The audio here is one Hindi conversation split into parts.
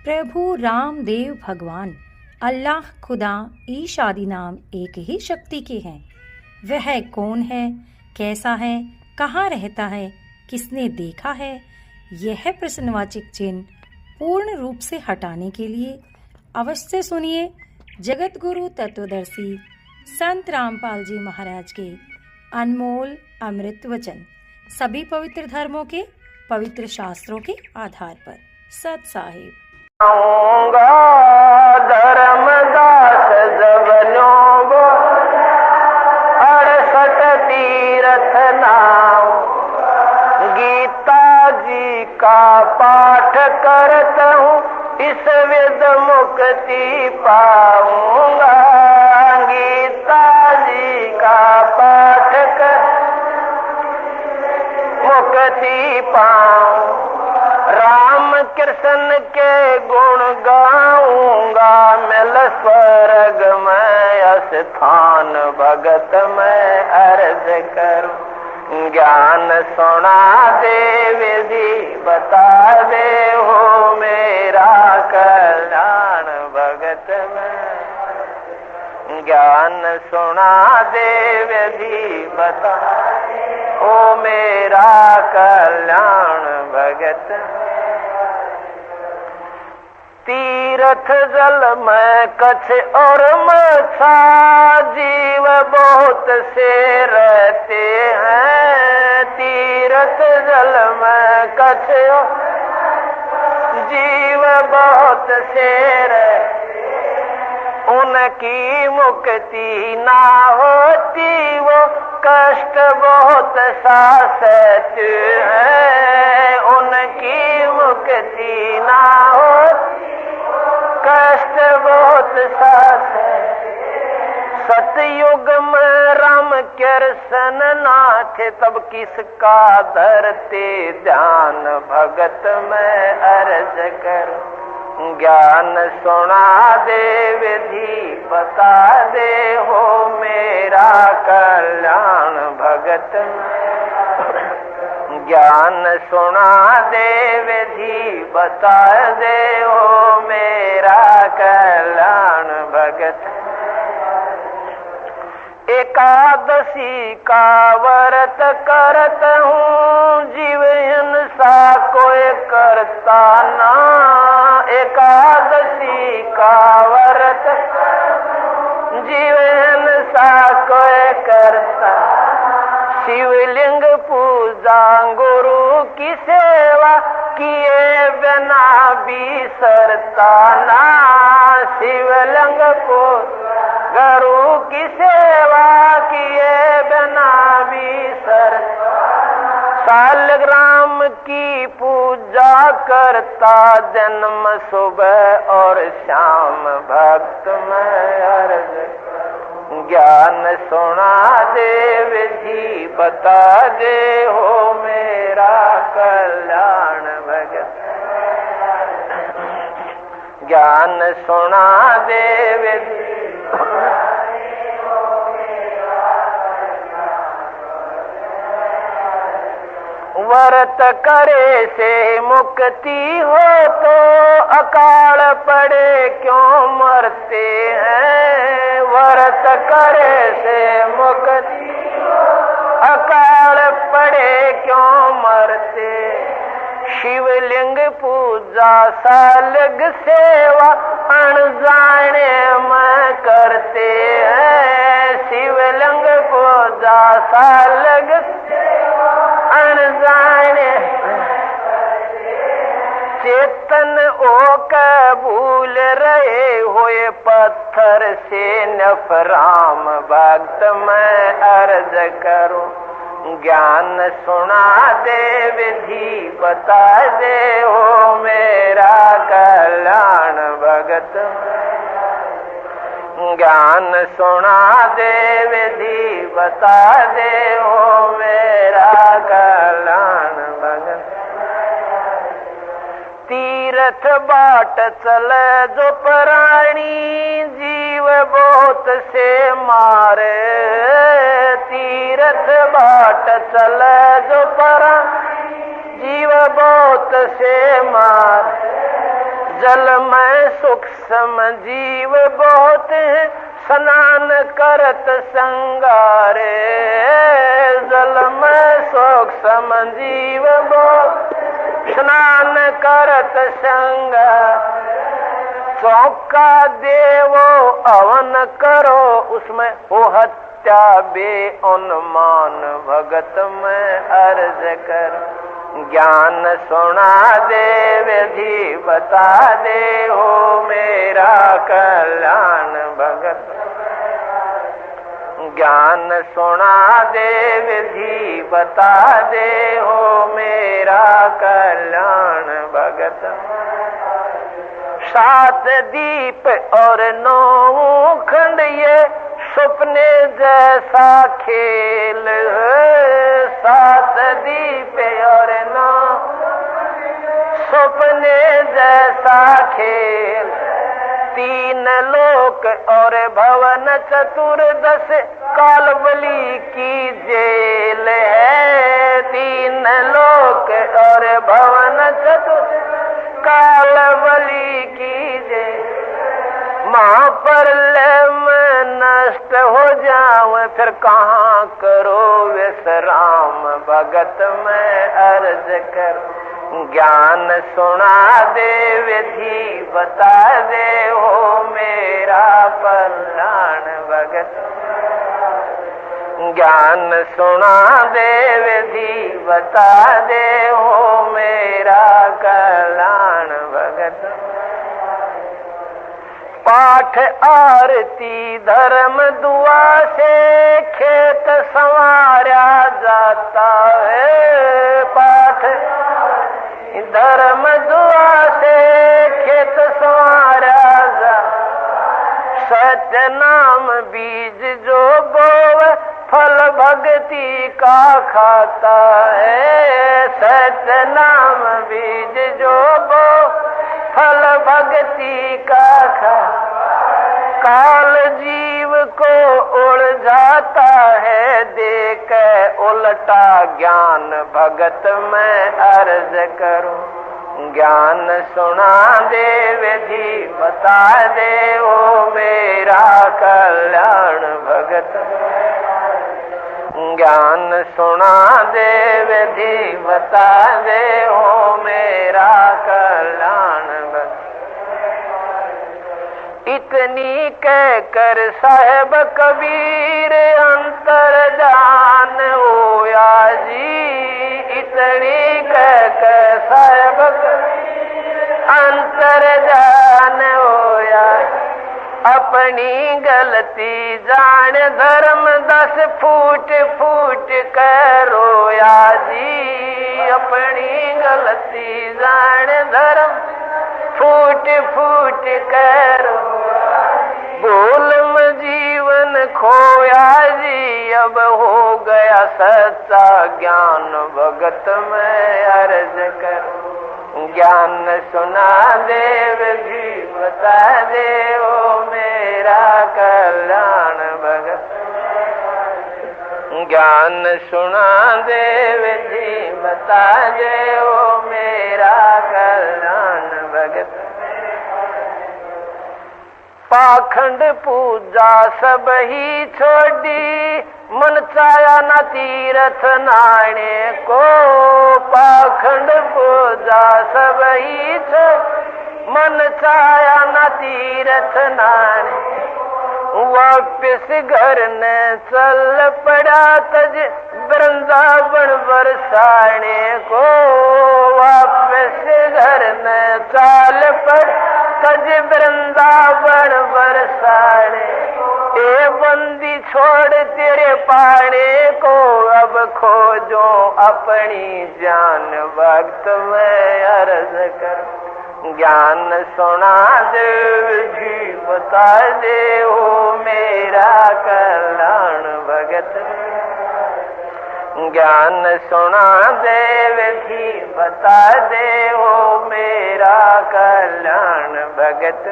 प्रभु रामदेव भगवान अल्लाह खुदा ईश आदि नाम एक ही शक्ति के हैं। वह कौन है, कैसा है, कहाँ रहता है, किसने देखा है, यह प्रश्नवाचक चिन्ह पूर्ण रूप से हटाने के लिए अवश्य सुनिए जगत गुरु तत्वदर्शी संत रामपाल जी महाराज के अनमोल अमृत वचन, सभी पवित्र धर्मों के पवित्र शास्त्रों के आधार पर। सत साहिब धर्मदास जबनो 68 तीर्थ नाम, गीता जी का पाठ करता हूँ, इस विद मुक्ति पाऊंगा। गीता जी का पाठ कर मुक्ति पाऊं, राम कृष्ण के गुण गाऊंगा, मिल स्वर्ग में स्थान भगत में अर्ज करूं। ज्ञान सुना दे विधि बता दे, हो मेरा कल्याण भगत में। ज्ञान सुना दे विधि बता दे, ओ मेरा कल्याण भगत। तीर्थ जल में कछ और मछा, जीव बहुत से रहते हैं। तीर्थ जल में कछ जीव बहुत से रहते, उनकी मुक्ति ना होती, वो कष्ट बहुत सा सहते हैं। उनकी मुक्ति ना होती, कष्ट बहुत सा सहते। सतयुग में राम कृष्ण नाथ, तब किसका धरते ध्यान भगत में अर्ज कर। ज्ञान सुना दे विधि बता दे, हो मेरा कल्याण भगत में। ज्ञान सुना दे विधि बता दे, हो मेरा कल्याण भगत। एकादशी का व्रत करत हूँ, जीव हिंसा कोई करता ना। एकादशी का व्रत जीव हिंसा कोई करता। शिवलिंग पूजा गुरु की सेवा किए बिना बिसरता ना। शिवलिंग पूजा गुरु की सेवा किए बिना बिसरता। सालग्राम की पूजा करता, जन्म सुबह और शाम भक्त में अर्ज। ज्ञान सुना दे विधि बता दे, हो मेरा कल्याण भगत। ज्ञान सुना दे विधि व्रत करे से मुक्ति हो, तो अकाल पड़े क्यों मरते हैं। व्रत करे से मुक्ति हो, अकाल पड़े क्यों मरते। शिवलिंग पूजा सालग सेवा अनजाने में करते हैं। शिवलिंग पूजा सालग अनजाने चेतन ओ कबूल रहे हुए, पत्थर से नफराम भक्त में अर्ज करूं। ज्ञान सुना दे विधि बता दे, हो मेरा कल्याण भगत। ज्ञान सुना दे विधि बता दे, हो मेरा कल्याण भगत। तीर्थ बाट चले जो प्राणी, जीव बहुत से मारे। तीर्थ बाट चले जो प्राणी, जीव बहुत से मारे। जल में सूक्ष्म जीव बहुत है, स्नान करत संगारे। जल में सूक्ष्म जीव बहुत, स्नान करत संगार। चौका देवो अवन करो, उसमें हो हत्या बे उन्मान। भगत में अर्ज कर, ज्ञान सुना दे, विधि बता दे, हो मेरा कल्याण भगत। ज्ञान सुना दे, विधि बता दे, हो मेरा कल्याण भगत। 7 दीप और 9 खंड, ये सपने जैसा खेल है। 7 दीप और 9 सपने जैसा खेल। 3 लोक और भवन, चतुर्दश कालबली की जेल है। 3 लोक और भवन, चतुर्दश कालबली की जेल। महाप्रलय में नष्ट हो जाऊं, फिर कहाँ करो विश्राम। भगत में अर्ज कर, ज्ञान सुना दे, विधि बता दे, हो मेरा कल्याण भगत। ज्ञान सुना दे, विधि बता दे, हो मेरा कल्याण भगत। पाठ आरती धर्म दुआ से खेत संवारा जाता है। पाठ धर्म दुआ से खेत संवारा जाता। सत्य नाम बीज जो बोव, फल भक्ति का खाता है। सत्य नाम बीज जो बोव, फल भक्ति का खा। काल जीव को उलझाता है, देख उल्टा ज्ञान। भगत में अर्ज करूं, ज्ञान सुना दे, विधि बता दे, ओ मेरा कल्याण भगत। ज्ञान सुना दे, विधि बता दे, ओ मेरा कल्याण भगत। इतनी कह कर साहेब कबीर अंतर जान होया जी। इतनी कह कर साहेब कबीर अंतर जान होया। अपनी गलती जान धर्म 10 फूट फूट कर रोया जी। अपनी गलती जान धर्म फूट फूट कर बोल में जीवन खोया जी। अब हो गया सच्चा ज्ञान, भगत में अर्ज कर, ज्ञान सुना दे, विधि बता दे, ओ मेरा कल्याण भगत। ज्ञान सुना दे, विधि बता दे, ओ मेरा कल्याण भगत। पाखंड पूजा सब ही छोड़ी, मन चाया न तीर्थ नाने को। पाखंड पूजा सब ही छोड़ी, मन चाया न तीर्थ नाने। वापिस घर ने चल पड़ा, तज वृंदावन बरसाने को। वापिस घर ने चल पड़ा, तज वृंदावन बरसाने। ए बंदी छोड़ तेरे पाने को, अब खोजो अपनी जान। भक्त में अर्ज कर, ज्ञान सुना दे, विधि बता दे, ओ मेरा कल्याण भगत। ज्ञान सुना दे, विधि बता दे, ओ मेरा कल्याण भगत।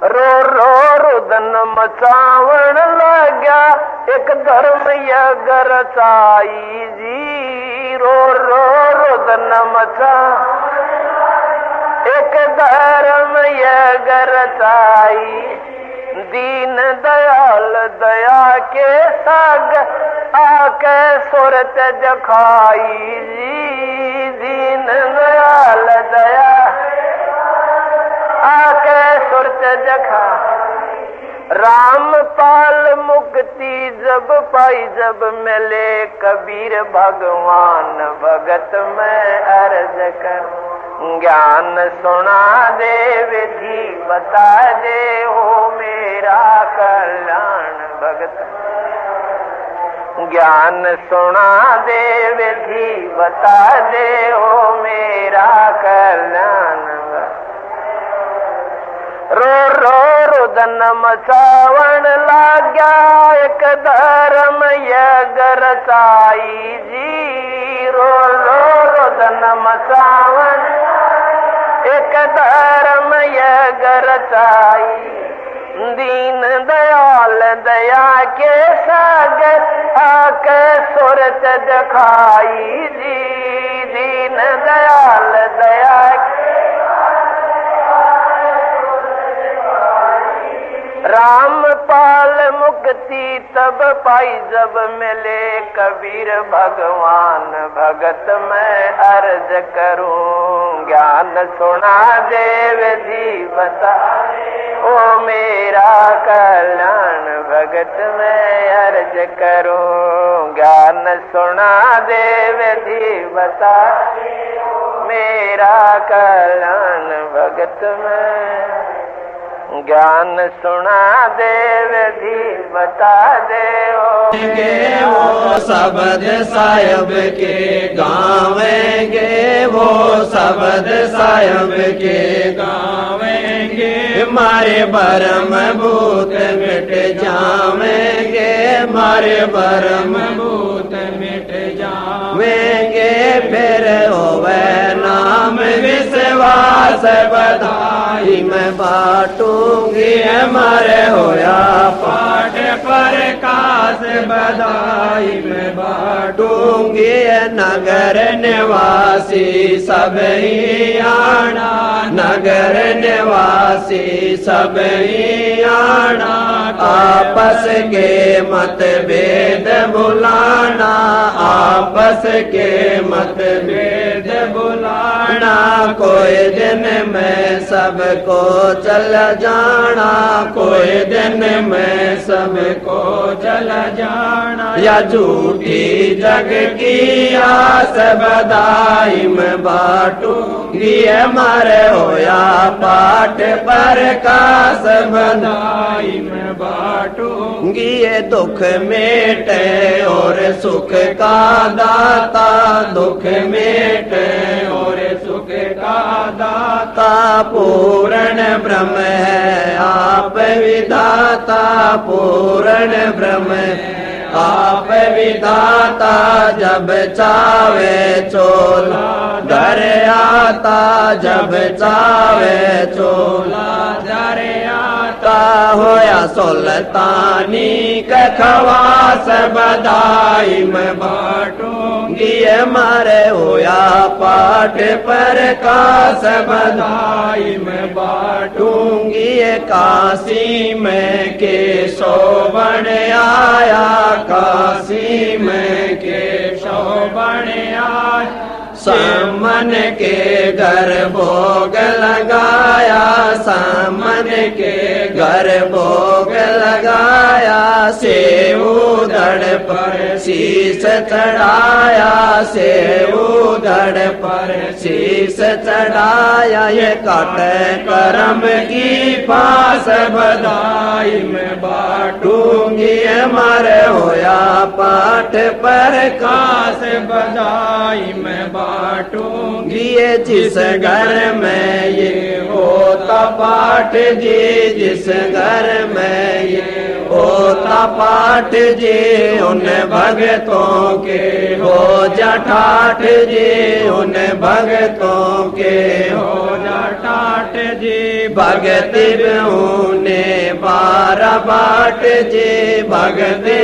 रो रो रुदन मचावण लाग्या, एक धर्म यज्ञ रचाई जी। रो रो रुदन मचा धर्म यगर रचाई। दीन दयाल दया के सागर आके सुरत जखाई जी। दीन दयाल दया आके सुरत जखा। राम पाल मुक्ति जब पाई जब मिले कबीर भगवान भगत में अर्ज कर। ज्ञान सुना दे विधि बता दे हो मेरा कल्याण भगत। ज्ञान सुना दे विधि बता दे हो मेरा कल्याण। रो रो रुदन मचावण लाग्या एक धर्म यगर रचाई जी। रो रो रुदन मचावण एक धर्म यगर रचाई। दीन दयाल दया के सागर आके सुरत जखाई जी। दीन दयाल दया राम पाल मुक्ति तब पाई जब मिले कबीर भगवान भगत मैं अर्ज करूं। ज्ञान सुना दे विधि बता ओ मेरा कल्याण भगत मैं अर्ज करूं। ज्ञान सुना दे विधि बता मेरा कल्याण भगत में। ज्ञान सुना दे विधि बता दे वो शब्द साहिब के गावेंगे। वो शब्द साहिब के गावेंगे। मारे भरम भूत मिट जावेंगे। मारे भरम भूत मिट जावेंगे। फिर होवे नाम विश्वास बधाई मैं बाटूंगी। हमारे होया पाठ पर काश बधाई मैं बाटूंगी। नगर निवासी सब ही आना। नगर निवासी सब ही आना। आपस के मतभेद भुलाना। आपस के मतभेद भुलाना। कोई दिन में सबको चल जाना। कोई दिन में सबको चल जाना। या झूठी जग की आस बधाई में बाटूंगी। हमारे होया पाठ पर काश बधाई में बाटूंगी। ये दुख मेटे और सुख का दाता। दुख मेटे और सुख का दाता। पूर्ण ब्रह्म है आप विधाता। पूर्ण ब्रह्म आप विधाता। जब चावे चोला घर आता। जब चावे चोला घर आता। होया सुल्तानी का खवास बधाई मैं बाटूंगी। हमारे होया पाठ पर काश बधाई मैं बाटूंगी। काशी में केशोवन आया। काशी में केशोवन आया। सामन के घर भोग लगाया। सामन के घर भोग लगाया। सेव धड़ पर शीश चढ़ाया। सेव धड़ पर शीश चढ़ाया। ये काट करम की पास बधाई में बाटूंगी। हमारे होया पाठ पर काश बधाई में बाटूंगी। ये जिस घर में ये होता पाठ जी। जिस घर में ये होता पाठ जी। उन भगतों के हो जा ठाठ जी। उन भगतों के हो जा ठाठ जी। भगति ने 12 बाट जी। भगति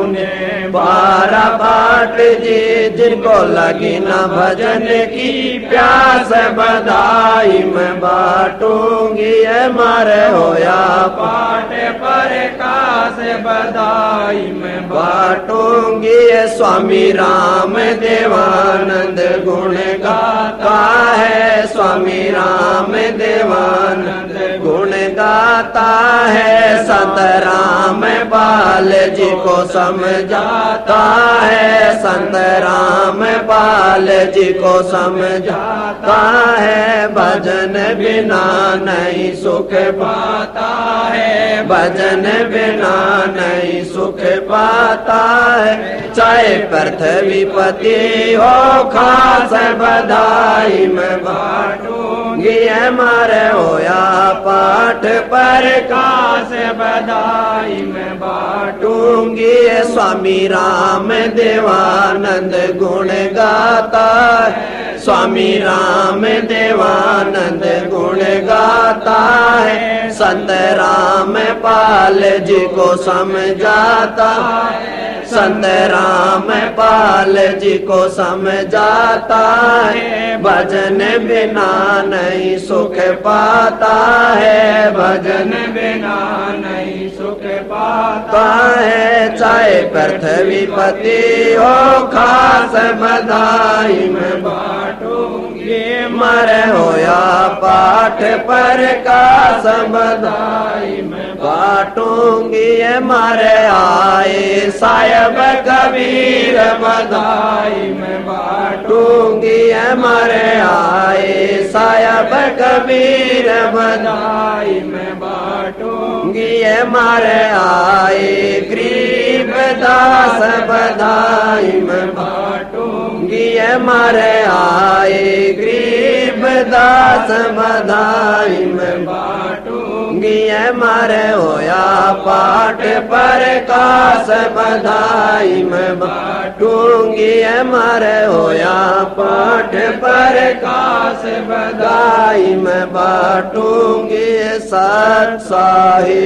ने बारा बाट जी, जिनको लगी न भजन की प्यास बधाई मैं बाटूंगी, मारे होया पाठ पर कास बधाई मैं बाटूंगी। स्वामी राम देवानंद गुण गाता है, स्वामी राम देवानंद गुण गाता है। संत राम पाल जी को समझाता है, संत राम पाल जी को समझाता है। भजन बिना नहीं सुख पाता है, भजन बिना नहीं सुख पाता है। चाहे पृथ्वीपति हो खास बधाई मैं बाटूंगी, मारे होया पाठ पर कास बधाई मैं बाटूंगी। स्वामी राम देवानंद गुण गाता है, स्वामी राम देवानंद गुण गाता है। संत राम पाल जी को समझाता है, संत राम पाल जी को समझाता है। भजन बिना नहीं सुख पाता है, भजन बिना नहीं सुख पाता है। चाहे पृथ्वीपति हो खास बधाई मैं बाटूंगी, मरे होया पाठ पर कास बधाई मैं बाटूंगी। मारे आए साहेब कबीर बधाई मैं बाटूंगी, मारे आए साहेब कबीर बधाई मैं बाटूंगी। मारे आए गरीब दास बधाई मैं बाटूंगी, मारे आए गरीब दास बधाई मैं बाटूंगी। मारे होया पाठ पर कास बधाई मैं बाटूंगी, मारे होया पाठ पर कास बधाई मैं बाटूंगी। सत साहिब।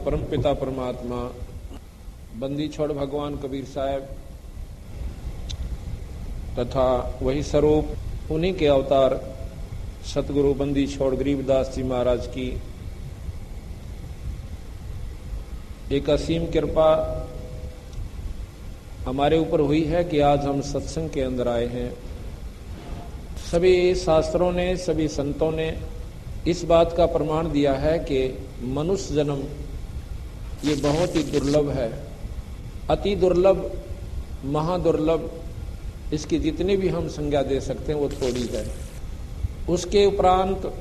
परम पिता परमात्मा बंदी छोड़ भगवान कबीर साहब तथा वही स्वरूप उन्हीं के अवतार सतगुरु बंदी छोड़ गरीबदास जी महाराज की एक असीम कृपा हमारे ऊपर हुई है कि आज हम सत्संग के अंदर आए हैं। सभी शास्त्रों ने, सभी संतों ने इस बात का प्रमाण दिया है कि मनुष्य जन्म ये बहुत ही दुर्लभ है, अति दुर्लभ, महादुर्लभ। इसकी जितनी भी हम संज्ञा दे सकते हैं वो थोड़ी है। उसके उपरांत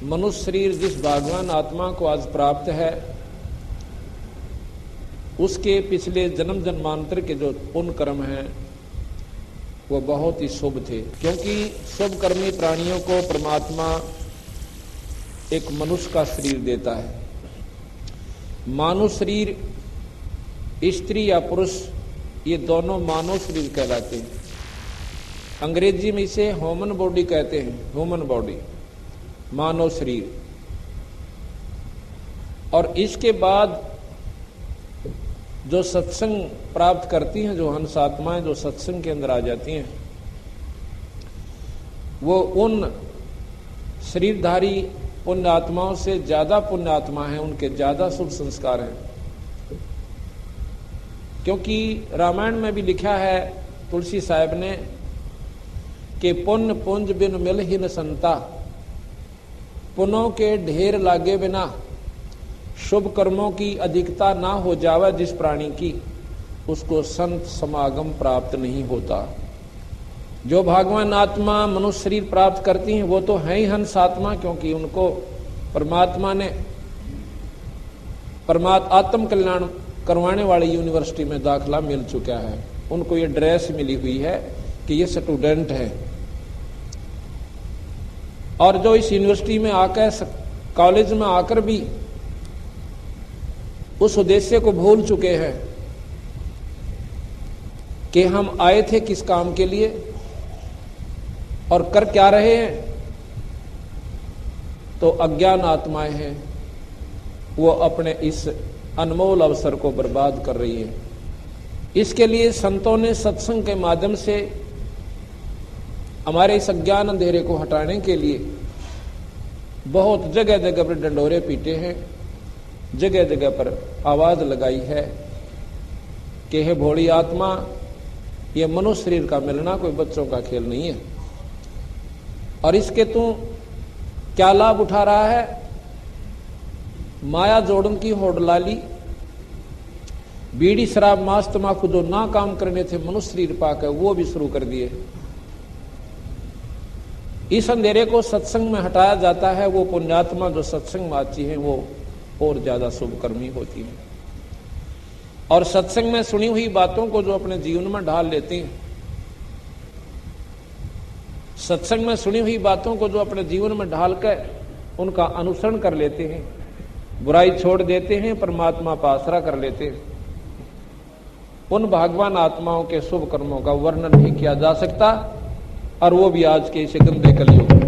मनुष्य शरीर जिस भगवान आत्मा को आज प्राप्त है, उसके पिछले जन्म जन्मांतर के जो पुण्य कर्म हैं वो बहुत ही शुभ थे, क्योंकि शुभ कर्मी प्राणियों को परमात्मा एक मनुष्य का शरीर देता है। मानव शरीर, स्त्री या पुरुष, ये दोनों मानव शरीर कहलाते हैं। अंग्रेजी में इसे ह्यूमन बॉडी कहते हैं, ह्यूमन बॉडी, मानव शरीर। और इसके बाद जो सत्संग प्राप्त करती हैं, जो हंस आत्माएं जो सत्संग के अंदर आ जाती हैं, वो उन शरीरधारी पुण्य आत्माओं से ज्यादा पुण्य आत्मा है, उनके ज्यादा शुभ संस्कार हैं। क्योंकि रामायण में भी लिखा है तुलसी साहब ने कि पुण्य पुंज बिन मिल ही न संता, पुण्यों के ढेर लागे बिना शुभ कर्मों की अधिकता ना हो जावे जिस प्राणी की, उसको संत समागम प्राप्त नहीं होता। जो भगवान आत्मा मनुष्य शरीर प्राप्त करती हैं वो तो है ही हंस आत्मा, क्योंकि उनको परमात्मा ने आत्म कल्याण करवाने वाली यूनिवर्सिटी में दाखला मिल चुका है। उनको ये ड्रेस मिली हुई है कि ये स्टूडेंट है। और जो इस यूनिवर्सिटी में आकर, कॉलेज में आकर भी उस उद्देश्य को भूल चुके हैं कि हम आए थे किस काम के लिए और कर क्या रहे हैं, तो अज्ञान आत्माएं हैं। वो अपने इस अनमोल अवसर को बर्बाद कर रही है। इसके लिए संतों ने सत्संग के माध्यम से हमारे इस अज्ञान अंधेरे को हटाने के लिए बहुत जगह जगह पर डंडोरे पीटे हैं, जगह जगह पर आवाज लगाई है कि हे भोली आत्मा, ये मनुष्य शरीर का मिलना कोई बच्चों का खेल नहीं है, और इसके तू क्या लाभ उठा रहा है? माया जोड़न की होडलाली, बीड़ी शराब मांस तमाकू जो ना काम करने थे मनुष्य शरीर पाकर वो भी शुरू कर दिए। इस अंधेरे को सत्संग में हटाया जाता है। वो पुण्यात्मा जो सत्संग में आती है वो और ज्यादा शुभकर्मी होती है, और सत्संग में सुनी हुई बातों को जो अपने जीवन में ढाल लेते हैं, सत्संग में सुनी हुई बातों को जो अपने जीवन में ढालकर उनका अनुसरण कर लेते हैं, बुराई छोड़ देते हैं, परमात्मा का आसरा कर लेते हैं, उन भगवान आत्माओं के शुभ कर्मों का वर्णन नहीं किया जा सकता, और वो भी आज के इस गंदे कलयुग में।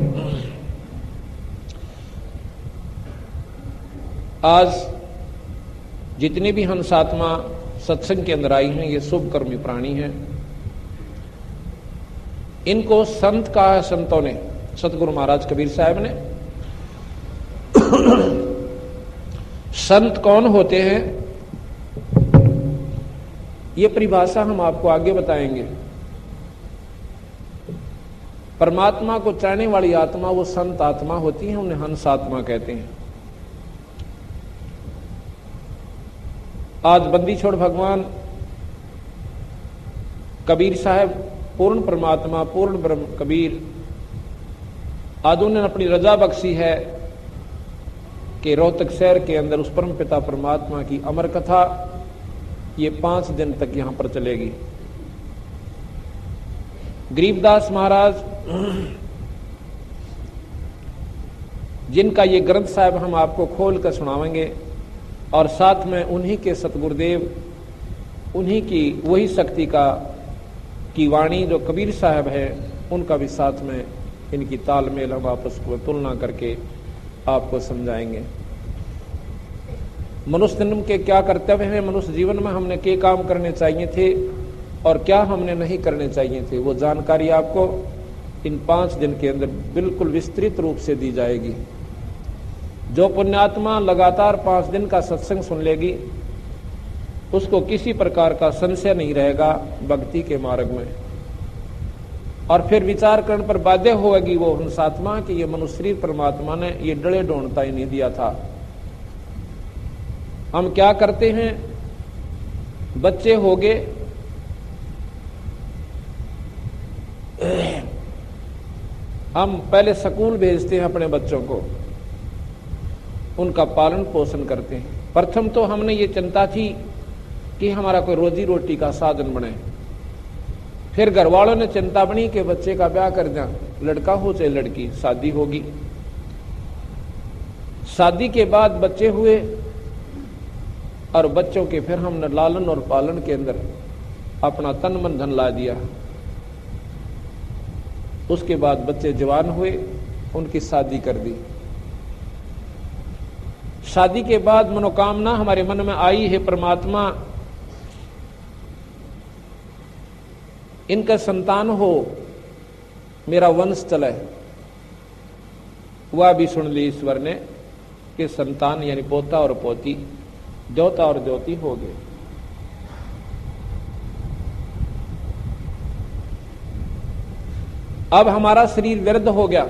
आज जितनी भी हंसात्मा सत्संग के अंदर आई हैं ये शुभ कर्मी प्राणी हैं। इनको संत कहा है संतों ने, सतगुरु महाराज कबीर साहब ने। संत कौन होते हैं ये परिभाषा हम आपको आगे बताएंगे। परमात्मा को चाहने वाली आत्मा वो संत आत्मा होती है, उन्हें हंस आत्मा कहते हैं। आज बंदी छोड़ भगवान कबीर साहब पूर्ण परमात्मा, पूर्ण ब्रह्म कबीर, आज उन्होंने अपनी रजा बख्शी है कि रोहतक शहर के अंदर उस परम पिता परमात्मा की अमर कथा ये 5 दिन तक यहां पर चलेगी। गरीबदास महाराज जिनका ये ग्रंथ साहब हम आपको खोल कर सुनावेंगे, और साथ में उन्हीं के सतगुरुदेव, उन्हीं की वही शक्ति की वाणी जो कबीर साहब है उनका भी साथ में इनकी तालमेल हम आपस को तुलना करके आपको समझाएंगे। मनुष्य जन्म के क्या कर्तव्य हैं, मनुष्य जीवन में हमने क्या काम करने चाहिए थे और क्या हमने नहीं करने चाहिए थे, वो जानकारी आपको इन 5 दिन के अंदर बिल्कुल विस्तृत रूप से दी जाएगी। जो पुण्यात्मा लगातार 5 दिन का सत्संग सुन लेगी उसको किसी प्रकार का संशय नहीं रहेगा भक्ति के मार्ग में, और फिर विचार करने पर बाध्य होगी वो हंसात्मा कि ये मनुष्य शरीर परमात्मा ने ये डले ढूंढता ही नहीं दिया था। हम क्या करते हैं, बच्चे हो गए, हम पहले स्कूल भेजते हैं अपने बच्चों को, उनका पालन पोषण करते हैं। प्रथम तो हमने ये चिंता थी कि हमारा कोई रोजी रोटी का साधन बने, फिर घर वालों ने चिंता बनी कि बच्चे का ब्याह कर दें, लड़का हो चाहे लड़की, शादी होगी। शादी के बाद बच्चे हुए और बच्चों के फिर हमने लालन और पालन के अंदर अपना तन मन धन ला दिया। उसके बाद बच्चे जवान हुए, उनकी शादी कर दी। शादी के बाद मनोकामना हमारे मन में आई है, परमात्मा इनका संतान हो, मेरा वंश चले। वह भी सुन ली ईश्वर ने कि संतान यानी पोता और पोती, जोता और ज्योति हो गए। अब हमारा शरीर वृद्ध हो गया,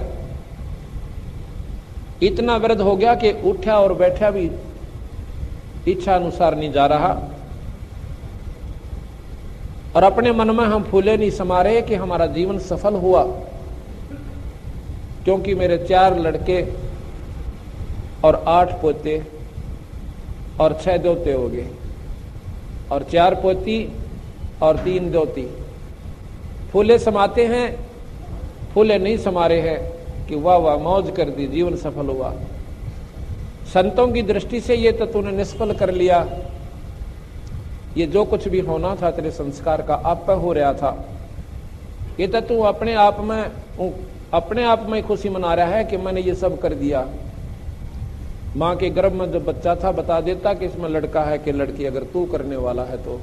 इतना वृद्ध हो गया कि उठा और बैठा भी इच्छा अनुसार नहीं जा रहा, और अपने मन में हम फूले नहीं समा रहे कि हमारा जीवन सफल हुआ, क्योंकि मेरे 4 लड़के और 8 पोते और 6 दोते हो गए, और 4 पोती और 3 दोती। फूले समाते हैं, फूले नहीं समा रहे हैं कि वाह वाह मौज कर दी, जीवन सफल हुआ। संतों की दृष्टि से ये तो तूने निष्फल कर लिया, ये जो कुछ भी होना था तेरे संस्कार का आप पे हो रहा था, ये तो तू अपने आप में खुशी मना रहा है कि मैंने ये सब कर दिया। माँ के गर्भ में जब बच्चा था बता देता कि इसमें लड़का है कि लड़की, अगर तू करने वाला है तो।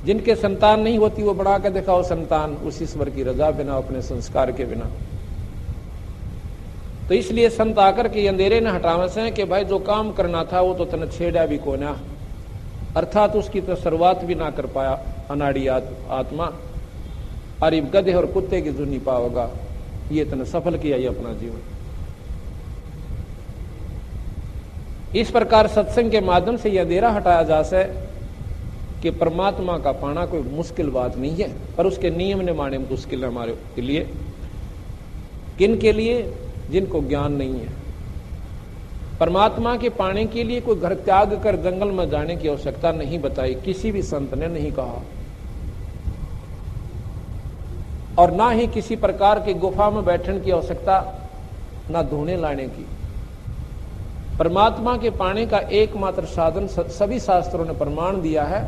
जिनके संतान नहीं होती वो बढ़ा के दिखाओ संतान, उस ईश्वर की रजा बिना, अपने संस्कार के बिना। तो इसलिए संत आकर के अंधेरे ने हटावे से कि भाई जो काम करना था वो तो तने छेड़ा भी कोना, अर्थात उसकी तो शुरुआत भी ना कर पाया अनाड़ी आत्मा, अरे गधे और कुत्ते की जुनी पाओगा, ये तने सफल किया ये अपना जीवन। इस प्रकार सत्संग के माध्यम से यह अंधेरा हटाया जा सके कि परमात्मा का पाना कोई मुश्किल बात नहीं है, पर उसके नियम ने माने मुश्किल है हमारे के लिए। किन के लिए? जिनको ज्ञान नहीं है। परमात्मा के पाने के लिए कोई घर त्याग कर जंगल में जाने की आवश्यकता नहीं बताई, किसी भी संत ने नहीं कहा, और ना ही किसी प्रकार की गुफा में बैठने की आवश्यकता, ना धोने लाने की। परमात्मा के पाने का एकमात्र साधन सभी शास्त्रों ने प्रमाण दिया है,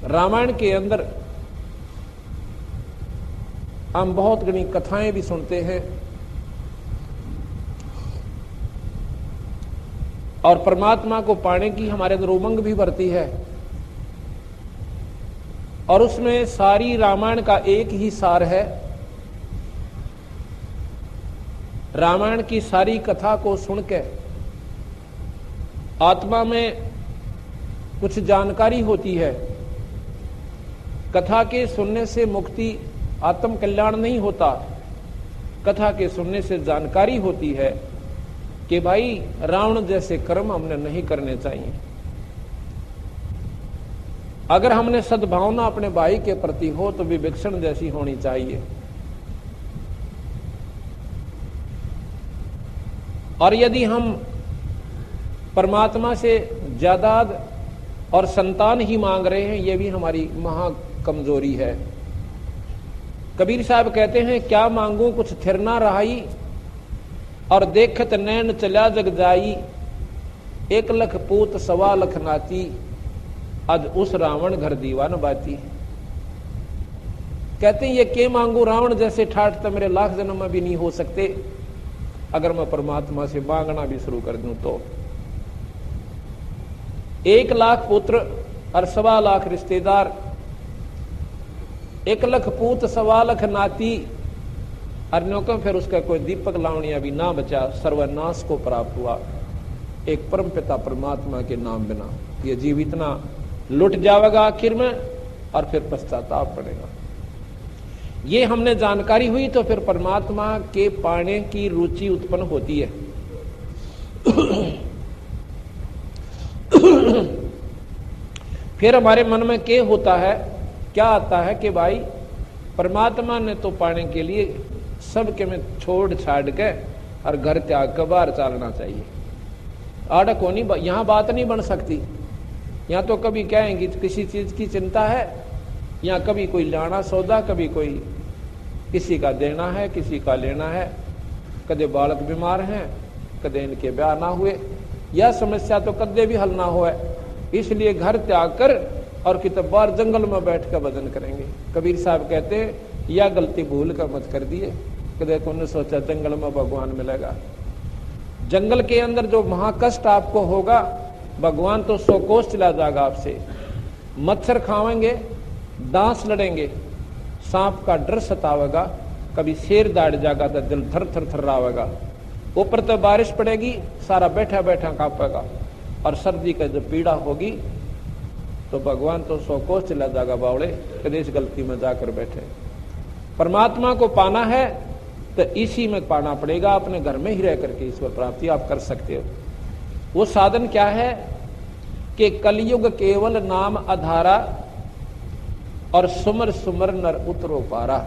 रामायण के अंदर हम बहुत घनी कथाएं भी सुनते हैं, और परमात्मा को पाने की हमारे अंदर उमंग भी बढ़ती है, और उसमें सारी रामायण का एक ही सार है। रामायण की सारी कथा को सुन के आत्मा में कुछ जानकारी होती है। कथा के सुनने से मुक्ति, आत्म कल्याण नहीं होता, कथा के सुनने से जानकारी होती है कि भाई रावण जैसे कर्म हमने नहीं करने चाहिए। अगर हमने सद्भावना अपने भाई के प्रति हो तो विवेक्षण जैसी होनी चाहिए, और यदि हम परमात्मा से जायदाद और संतान ही मांग रहे हैं, यह भी हमारी महा कमजोरी है। कबीर साहब कहते हैं, क्या मांगू कुछ थिर ना रहाई, और देखत नैन चला जग जाई, 1 लख पूत 1.25 लाख नाती, आज उस रावण घर दीवान बाती। कहते हैं ये के मांगू, रावण जैसे ठाठ तो मेरे लाख जन्म में भी नहीं हो सकते, अगर मैं परमात्मा से मांगना भी शुरू कर दूं तो। 1 लाख पुत्र और 1.25 लाख रिश्तेदार, 1 लख पूत 1.25 लाख नाती, अर्णों का फिर उसका कोई दीपक लावणिया भी ना बचा, सर्वनाश को प्राप्त हुआ एक परम पिता परमात्मा के नाम बिना। ये जीव इतना लुट जाएगा आखिर में, और फिर पश्चाताप पड़ेगा। ये हमने जानकारी हुई तो फिर परमात्मा के पाने की रुचि उत्पन्न होती है। फिर हमारे मन में क्या होता है, क्या आता है कि भाई परमात्मा ने तो पाने के लिए सबके में छोड़ छाड़ के और घर त्याग कर बाहर चलना चाहिए। आड़ा को नहीं, यहां बात नहीं बन सकती। यहां तो कभी कहेंगे किसी चीज की चिंता है, या कभी कोई लाना सौदा, कभी कोई किसी का देना है, किसी का लेना है, कदे बालक बीमार हैं, कदे इनके ब्याह ना हुए, यह समस्या तो कदे भी हल ना हो। इसलिए घर त्याग कर और कितने बार जंगल में बैठ कर भजन करेंगे। कबीर साहब कहते हैं यह गलती भूल कर मत कर दिए, कदे तुमने सोचा जंगल में भगवान मिलेगा। जंगल के अंदर जो महाकष्ट आपको होगा, भगवान तो 100 कोस चला जाएगा आपसे। मच्छर खावेंगे, डांस लड़ेंगे, सांप का डर सतावेगा, कभी शेर दाड़ जाएगा तो दिल थर थर थर्रावेगा। ऊपर तो बारिश पड़ेगी, सारा बैठा बैठा कांपेगा, और सर्दी का जब पीड़ा होगी तो भगवान तो 100 कोस चला जाएगा बावड़े, कदेश गलती में जाकर बैठे। परमात्मा को पाना है तो इसी में पाना पड़ेगा, अपने घर में ही रह करके ईश्वर प्राप्ति आप कर सकते हो। वो साधन क्या है कि कलयुग केवल नाम आधारा, और सुमर सुमर नर उतरो पारा।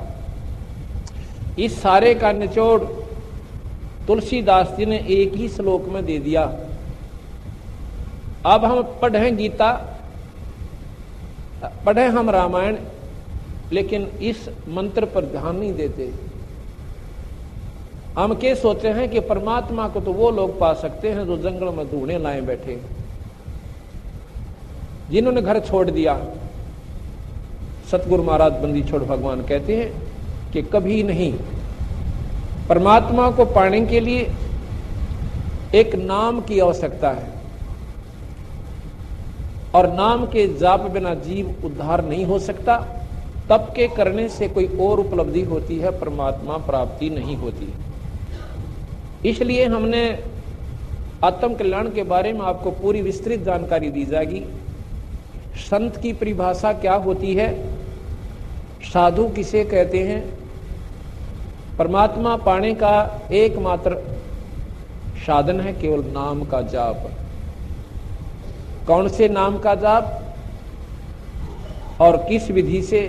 इस सारे का निचोड़ तुलसीदास जी ने एक ही श्लोक में दे दिया। अब हम पढ़ें गीता, पढ़ें हम रामायण, लेकिन इस मंत्र पर ध्यान नहीं देते। हम क्या सोचते हैं कि परमात्मा को तो वो लोग पा सकते हैं जो जंगल में ढूंढे लाए बैठे, जिन्होंने घर छोड़ दिया। सतगुरु महाराज बंदी छोड़ भगवान कहते हैं कि कभी नहीं। परमात्मा को पाने के लिए एक नाम की आवश्यकता है, और नाम के जाप बिना जीव उद्धार नहीं हो सकता। तप के करने से कोई और उपलब्धि होती है, परमात्मा प्राप्ति नहीं होती। इसलिए हमने आत्म कल्याण के बारे में आपको पूरी विस्तृत जानकारी दी जाएगी। संत की परिभाषा क्या होती है, साधु किसे कहते हैं, परमात्मा पाने का एकमात्र साधन है केवल नाम का जाप। कौन से नाम का जाप और किस विधि से,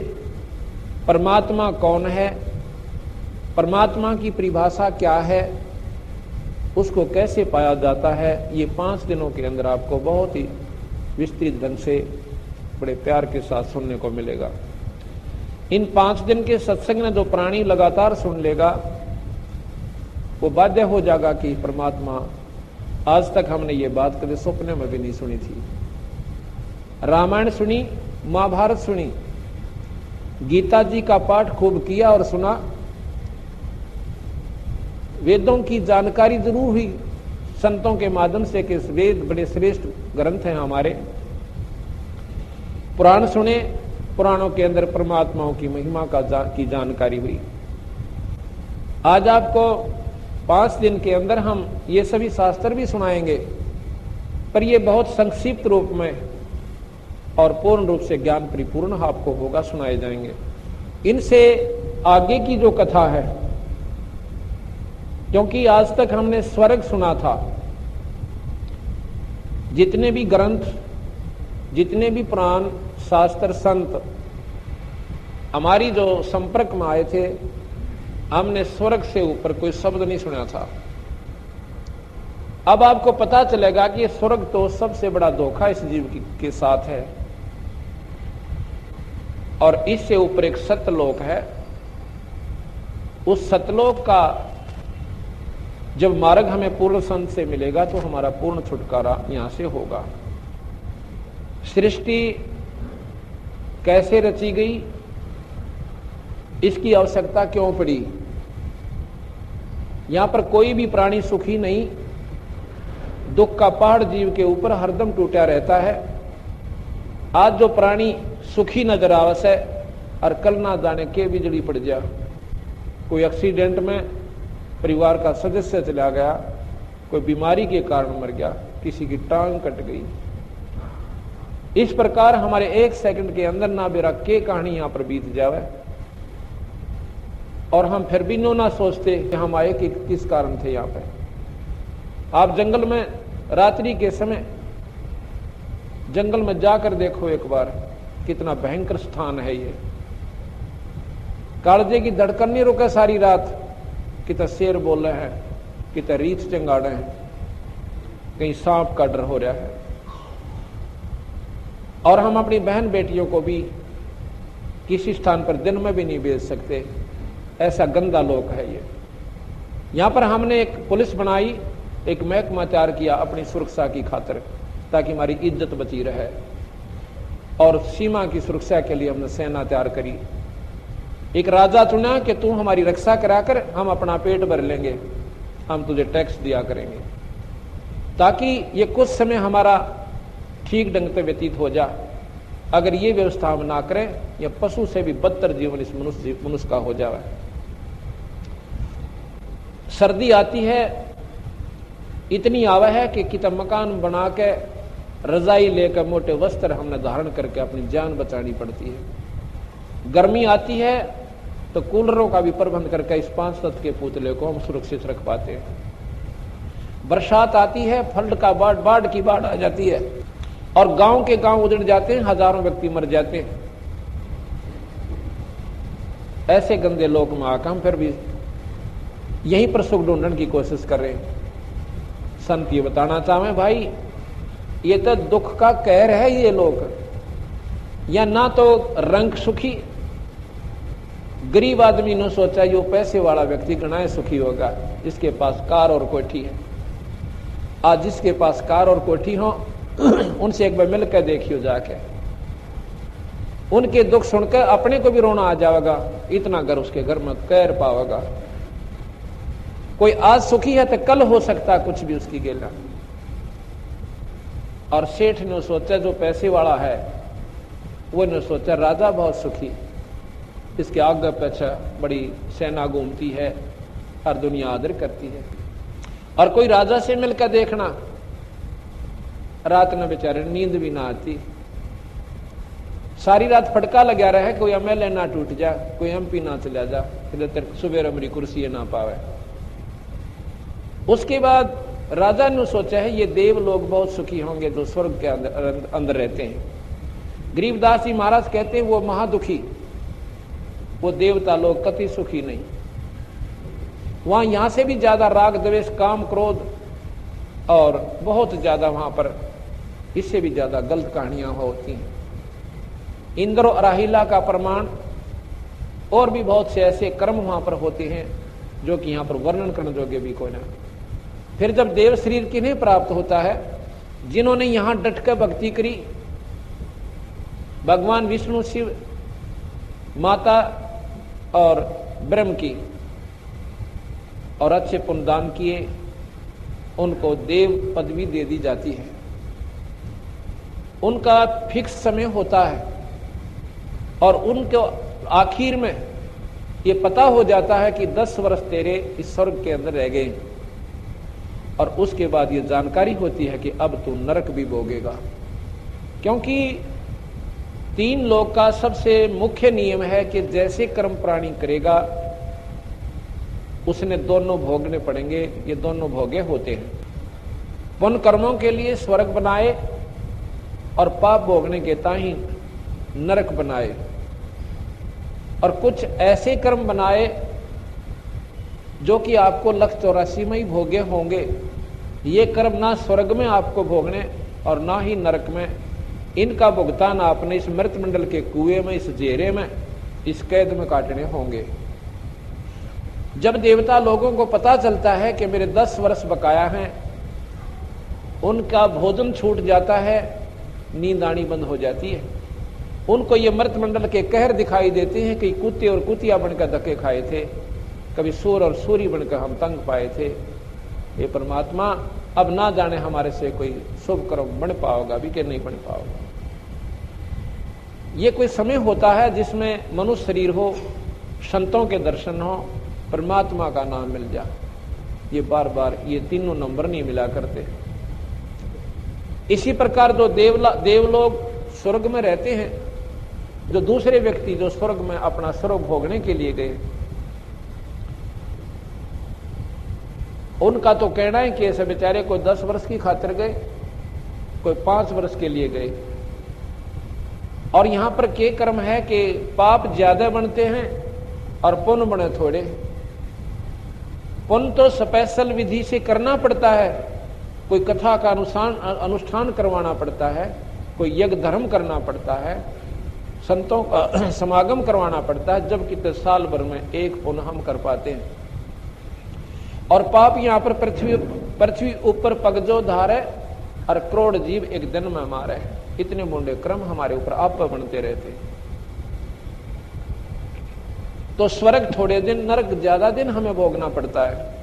परमात्मा कौन है, परमात्मा की परिभाषा क्या है, उसको कैसे पाया जाता है, ये 5 दिनों के अंदर आपको बहुत ही विस्तृत ढंग से बड़े प्यार के साथ सुनने को मिलेगा। इन 5 दिन के सत्संग में जो प्राणी लगातार सुन लेगा वो बाध्य हो जाएगा कि परमात्मा, आज तक हमने ये बात कभी सपने में भी नहीं सुनी थी। रामायण सुनी, महाभारत सुनी, गीता जी का पाठ खूब किया और सुना, वेदों की जानकारी जरूर हुई संतों के माध्यम से कि वेद बड़े श्रेष्ठ ग्रंथ हैं हमारे। पुराण सुने, पुराणों के अंदर परमात्माओं की महिमा की जानकारी हुई। आज आपको 5 दिन के अंदर हम ये सभी शास्त्र भी सुनाएंगे, पर ये बहुत संक्षिप्त रूप में और पूर्ण रूप से ज्ञान परिपूर्ण आपको होगा, सुनाए जाएंगे। इनसे आगे की जो कथा है, क्योंकि आज तक हमने स्वर्ग सुना था, जितने भी ग्रंथ, जितने भी पुराण शास्त्र संत हमारी जो संपर्क में आए थे, हमने स्वर्ग से ऊपर कोई शब्द नहीं सुना था। अब आपको पता चलेगा कि स्वर्ग तो सबसे बड़ा धोखा इस जीव के साथ है, और इससे ऊपर एक सतलोक है। उस सतलोक का जब मार्ग हमें पूर्ण संत से मिलेगा तो हमारा पूर्ण छुटकारा यहां से होगा। सृष्टि कैसे रची गई, इसकी आवश्यकता क्यों पड़ी। यहां पर कोई भी प्राणी सुखी नहीं, दुख का पहाड़ जीव के ऊपर हरदम टूटा रहता है। आज जो प्राणी सुखी नजर आवस है, और कल ना जाने के बिजली पड़ जा, कोई एक्सीडेंट में परिवार का सदस्य चला गया, कोई बीमारी के कारण मर गया, किसी की टांग कट गई। इस प्रकार हमारे 1 सेकंड के अंदर ना बेरा के कहानी यहां पर बीत जावे, और हम फिर भी ना सोचते कि हम आए कि किस कारण थे यहां पे। आप जंगल में रात्रि के समय जंगल में जाकर देखो एक बार, कितना भयंकर स्थान है ये। कालजे की धड़कन नहीं रुके सारी रात, कितना शेर बोल रहे हैं, कितना रीछ चंगाड़े हैं, कहीं सांप का डर हो रहा है। और हम अपनी बहन बेटियों को भी किसी स्थान पर दिन में भी नहीं भेज सकते, ऐसा गंदा लोक है ये। यहां पर हमने एक पुलिस बनाई, एक महकमा तैयार किया अपनी सुरक्षा की खातिर, ताकि हमारी इज्जत बची रहे, और सीमा की सुरक्षा के लिए हमने सेना तैयार करी। एक राजा चुना कि तू हमारी रक्षा कराकर हम अपना पेट भर लेंगे, हम तुझे टैक्स दिया करेंगे, ताकि ये कुछ समय हमारा ठीक ढंग से व्यतीत हो जा। अगर ये व्यवस्था हम ना करें, या पशु से भी बदतर जीवन इस मनुष्य का हो जाए। सर्दी आती है, इतनी आवा है कि कितना मकान बना के रजाई लेकर मोटे वस्त्र हमने धारण करके अपनी जान बचानी पड़ती है। गर्मी आती है तो कूलरों का भी प्रबंध करके इस 5 तत्व के पुतले को हम सुरक्षित रख पाते हैं। बरसात आती है, फ्लड का बाढ़ की बाढ़ आ जाती है, और गांव के गांव उजड़ जाते हैं, हजारों व्यक्ति मर जाते हैं। ऐसे गंदे लोक में आकर हम फिर भी यहीं पर सुख ढूंढने की कोशिश कर रहे हैं। संत ये बताना चाहे भाई, ये तो दुख का कहर है ये लोग, या ना तो रंग सुखी। गरीब आदमी ने सोचा यो पैसे वाला व्यक्ति गणाए सुखी होगा, इसके पास कार और कोठी है। आज जिसके पास कार और कोठी हो उनसे एक बार मिलकर देखियो जाके, उनके दुख सुनकर अपने को भी रोना आ जाएगा, इतना घर उसके घर में कैर पावेगा। कोई आज सुखी है तो कल हो सकता कुछ भी उसकी गेला। और सेठ ने सोचा, जो पैसे वाला है वो ने सोचा राजा बहुत सुखी, इसके आगे पीछे बड़ी सेना घूमती है और दुनिया आदर करती है। और कोई राजा से मिलकर देखना, रात में बेचारे नींद भी ना आती, सारी रात फटका लगा रहा है, कोई एमएलए ना टूट जा, कोई एमपी ना चला जा, फिर सुबह मेरी कुर्सी ना पावे। उसके बाद राजा ने सोचा है ये देव लोग बहुत सुखी होंगे जो स्वर्ग के अंदर रहते हैं। गरीबदास जी महाराज कहते हैं वो महादुखी, वो देवता लोग कति सुखी नहीं। वहां यहां से भी ज्यादा राग द्वेष काम क्रोध और बहुत ज्यादा वहां पर इससे भी ज्यादा गलत कहानियां होती हैं। इंद्र और राहिला का प्रमाण और भी बहुत से ऐसे कर्म वहां पर होते हैं जो कि यहां पर वर्णन करने योग्य भी कोई ना। फिर जब देव शरीर किन्हें प्राप्त होता है? जिन्होंने यहां डटकर भक्ति करी, भगवान विष्णु शिव माता और ब्रह्म की, और अच्छे पुण्यदान किए, उनको देव पदवी दे दी जाती है। उनका फिक्स समय होता है और उनको आखिर में ये पता हो जाता है कि 10 वर्ष तेरे इस स्वर्ग के अंदर रह गए, और उसके बाद ये जानकारी होती है कि अब तू नरक भी भोगेगा। क्योंकि 3 लोक का सबसे मुख्य नियम है कि जैसे कर्म प्राणी करेगा उसने दोनों भोगने पड़ेंगे। ये दोनों भोगे होते हैं। पुण्य कर्मों के लिए स्वर्ग बनाए और पाप भोगने के ताही नरक बनाए। और कुछ ऐसे कर्म बनाए जो कि आपको 184 में ही भोगे होंगे। ये कर्म ना स्वर्ग में आपको भोगने और ना ही नरक में, इनका भुगतान आपने इस मृत मंडल के कुएं में, इस जेरे में, इस कैद में काटने होंगे। जब देवता लोगों को पता चलता है कि मेरे 10 वर्ष बकाया हैं, उनका भोजन छूट जाता है, नींद आनी बंद हो जाती है। उनको ये मृत मंडल के कहर दिखाई देते हैं कि कुत्ते और कुतिया बनकर धक्के खाए थे, कभी सूर और सूरी बनकर हम तंग पाए थे। ये परमात्मा अब ना जाने हमारे से कोई शुभ कर्म बन पाओगा भी कि नहीं बन पाओगा। ये कोई समय होता है जिसमें मनुष्य शरीर हो, संतों के दर्शन हो, परमात्मा का नाम मिल जा। ये बार बार ये तीनों नंबर नहीं मिला करते। इसी प्रकार जो देवलोग स्वर्ग में रहते हैं, जो दूसरे व्यक्ति जो स्वर्ग में अपना स्वर्ग भोगने के लिए गए, उनका तो कहना है कि ऐसे बेचारे कोई 10 वर्ष की खातिर गए, कोई 5 वर्ष के लिए गए। और यहां पर के कर्म है कि पाप ज्यादा बनते हैं और पुण्य बने थोड़े। पुण्य तो स्पेशल विधि से करना पड़ता है, कोई कथा का अनुष्ठान करवाना पड़ता है, कोई यज्ञ धर्म करना पड़ता है, संतों का समागम करवाना पड़ता है, जब कितने साल भर में एक पुण्य हम कर पाते हैं। और पाप यहां पर पृथ्वी ऊपर पगजो धारे और करोड़ जीव एक दिन में मारे। इतने मुंडे क्रम हमारे ऊपर आप बनते रहते। तो स्वर्ग थोड़े दिन, नरक ज्यादा दिन हमें भोगना पड़ता है।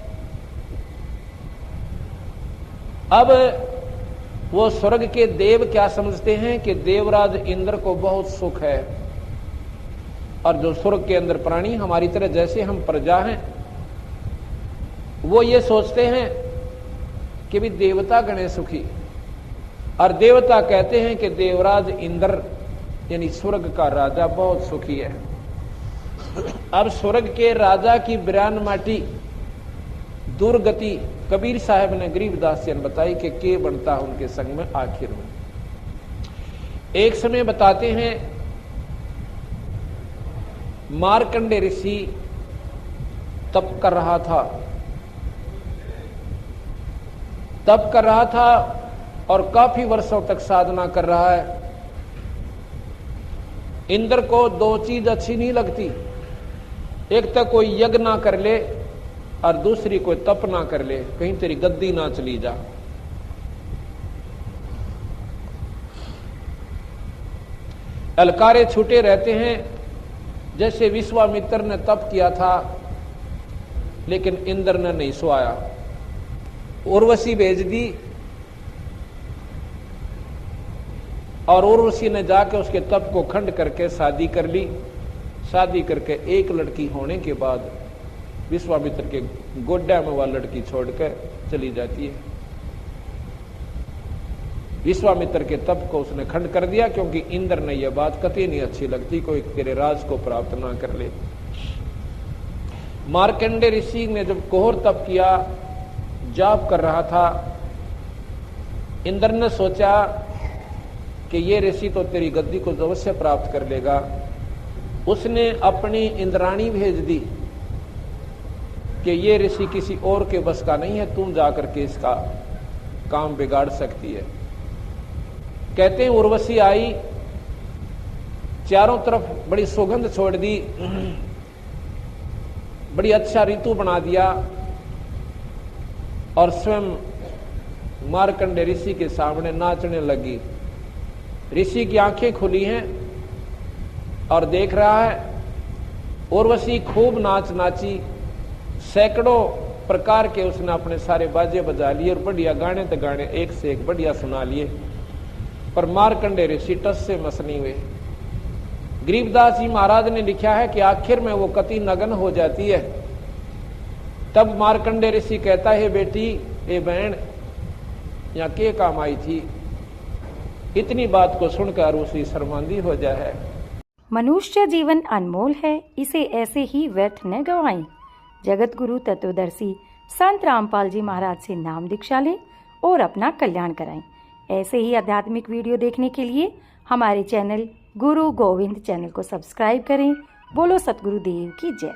अब वो स्वर्ग के देव क्या समझते हैं कि देवराज इंद्र को बहुत सुख है, और जो स्वर्ग के अंदर प्राणी हमारी तरह जैसे हम प्रजा हैं, वो ये सोचते हैं कि भी देवता गणे सुखी। और देवता कहते हैं कि देवराज इंद्र यानी स्वर्ग का राजा बहुत सुखी है। अब स्वर्ग के राजा की बिरान माटी दुर्गति कबीर साहब ने गरीबदास जी ने बताई कि के बनता है उनके संग में आखिर में। एक समय बताते हैं मार्कंडे ऋषि तप कर रहा था और काफी वर्षों तक साधना कर रहा है। इंद्र को 2 चीज अच्छी नहीं लगती, एक तो कोई यज्ञ ना कर ले और दूसरी कोई तप ना कर ले, कहीं तेरी गद्दी ना चली जा। अलकारे छूटे रहते हैं। जैसे विश्वामित्र ने तप किया था, लेकिन इंद्र ने नहीं सुहाया, उर्वशी भेज दी और उर्वशी ने जाके उसके तप को खंड करके शादी कर ली। शादी करके एक लड़की होने के बाद विश्वामित्र के गोड्डा में वह लड़की छोड़कर चली जाती है। विश्वामित्र के तप को उसने खंड कर दिया, क्योंकि इंद्र ने यह बात कतई नहीं अच्छी लगती, कोई तेरे राज को प्राप्त ना कर ले। मार्कंडे ऋषि ने जब घोर तप किया, जाप कर रहा था, इंद्र ने सोचा कि ये ऋषि तो तेरी गद्दी को अवश्य प्राप्त कर लेगा। उसने अपनी इंद्राणी भेज दी कि ये ऋषि किसी और के बस का नहीं है, तुम जाकर के इसका काम बिगाड़ सकती है। कहते हैं उर्वशी आई, चारों तरफ बड़ी सुगंध छोड़ दी, बड़ी अच्छा ऋतु बना दिया और स्वयं मार्कंडे ऋषि के सामने नाचने लगी। ऋषि की आंखें खुली हैं और देख रहा है। उर्वशी खूब नाच नाची, सैकड़ों प्रकार के उसने अपने सारे बाजे बजा लिए और बढ़िया गाने तो गाने एक से एक बढ़िया सुना लिए, पर मार्कंडे ऋषि टस से मस नहीं हुए। गरीबदास जी महाराज ने लिखा है कि आखिर में वो कति नगन हो जाती है। तब मार्कंडे ऋषि कहता है, बेटी ए बहन यहाँ के काम आई थी। इतनी बात को सुनकर उसी शर्मांदी हो जाए। मनुष्य जीवन अनमोल है, इसे ऐसे ही व्यर्थ न गवाएं। जगत गुरु तत्वदर्शी संत रामपाल जी महाराज से नाम दीक्षा लें और अपना कल्याण कराएं। ऐसे ही आध्यात्मिक वीडियो देखने के लिए हमारे चैनल गुरु गोविंद चैनल को सब्सक्राइब करें। बोलो सतगुरु देव की जय।